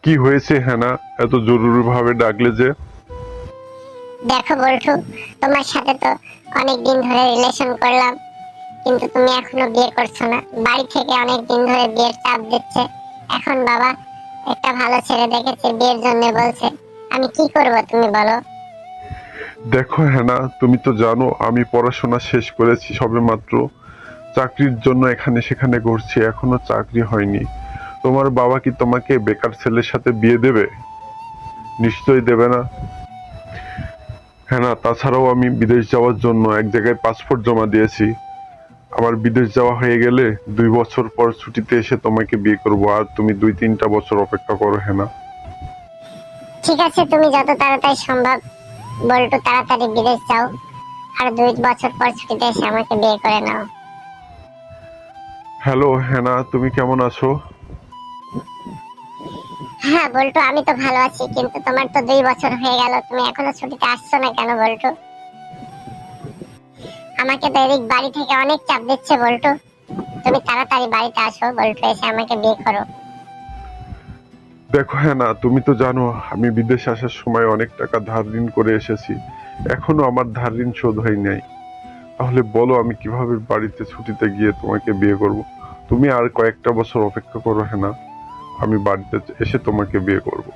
কি হয়েছে হেনা, এত জরুরি ভাবে ডাকলে যে? দেখো বল্টু, তোমার সাথে তো অনেক দিন ধরে রিলেশন করলাম, কিন্তু তুমি এখনো বিয়ে করছো না। বাড়ি থেকে অনেক দিন ধরে বিয়ের চাপ দিচ্ছে। এখন বাবা একটা ভালো ছেলে দেখেছে, বিয়ের জন্য বলছে। আমি কি করব তুমি বলো? দেখো হেনা, তুমি তো জানো আমি পড়াশোনা শেষ করেছি সবেমাত্র। চাকরির জন্য এখানে সেখানে ঘুরছি, এখনো চাকরি হয়নি। তোমার বাবা কি তোমাকে বেকার ছেলের সাথে বিয়ে দেবে? নিশ্চয়ই দেবে না। হেনা, তাছাড়াও আমি বিদেশ যাওয়ার জন্য এক জায়গায় পাসপোর্ট জমা দিয়েছি। আমার বিদেশ যাওয়া হয়ে গেলে 2 বছর পর ছুটিতে এসে তোমাকে বিয়ে করবো, আর তুমি 2-3টা বছর অপেক্ষা করো হেনা। ঠিক আছে, তুমি যত তাড়াতাড়ি সম্ভব বল্টু তাড়াতাড়ি বিদেশ যাও, আর 2 বছর পর ছুটিতে এসে আমাকে বিয়ে করে নাও। হ্যালো হেনা, তুমি কেমন আছো? হ্যাঁ বল্টু, আমি তো ভালো আছি, কিন্তু তোমার তো 2 বছর হয়ে গেল, তুমি এখনো ছুটিতে আসছো না কেন বল্টু? আমাকে তো এদিক বাড়ি থেকে অনেক চাপ দিচ্ছে বল্টু। তুমি তাড়াতাড়ি বাড়িতে আসো বল্টু, এসে আমাকে বিয়ে করো। দেখো হেনা, তুমি তো জানো আমি বিদেশে আসার সময় অনেক টাকা ধার ঋণ করে এসেছি। এখনো আমার ধার ঋণ শোধ হয় নাই। তাহলে বলো আমি কিভাবে বাড়িতে ছুটিতে গিয়ে তোমাকে বিয়ে করব? তুমি আর কয়েকটা বছর অপেক্ষা করো হেনা, আমি বাড়িতে এসে তোমাকে বিয়ে করব।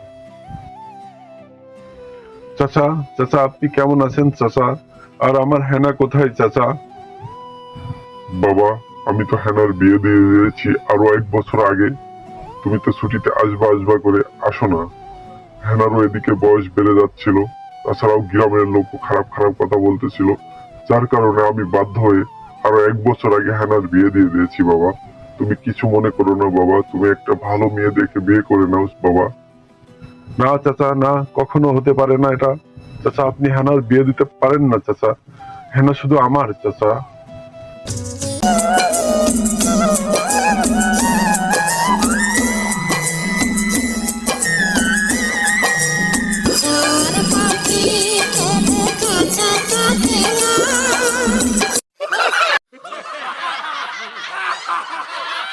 চাচা, চাচা আপনি কেমন আছেন চাচা? আর আমার হেনা কোথায় চাচা? বাবা, আমি তো হেনার বিয়ে দিয়ে দিয়েছি আরো 1 বছর আগে। তুমি তো ছুটিতে আসবা আসবা করে আসো না। হেনারও এদিকে বয়স বেড়ে যাচ্ছিল, তাছাড়াও গ্রামের লোক খারাপ খারাপ কথা বলতেছিল, যার কারণে আমি বাধ্য হয়ে আরো 1 বছর আগে হেনার বিয়ে দিয়ে দিয়েছি বাবা। তুমি কিছু মনে করো না বাবা, তুমি একটা ভালো মেয়ে দেখে বিয়ে করে নাও বাবা। না চাচা, না, কখনো হতে পারে না এটা। চাচা, আপনি হেনার বিয়ে দিতে পারেন না চাচা। হেনা শুধু আমার চাচা।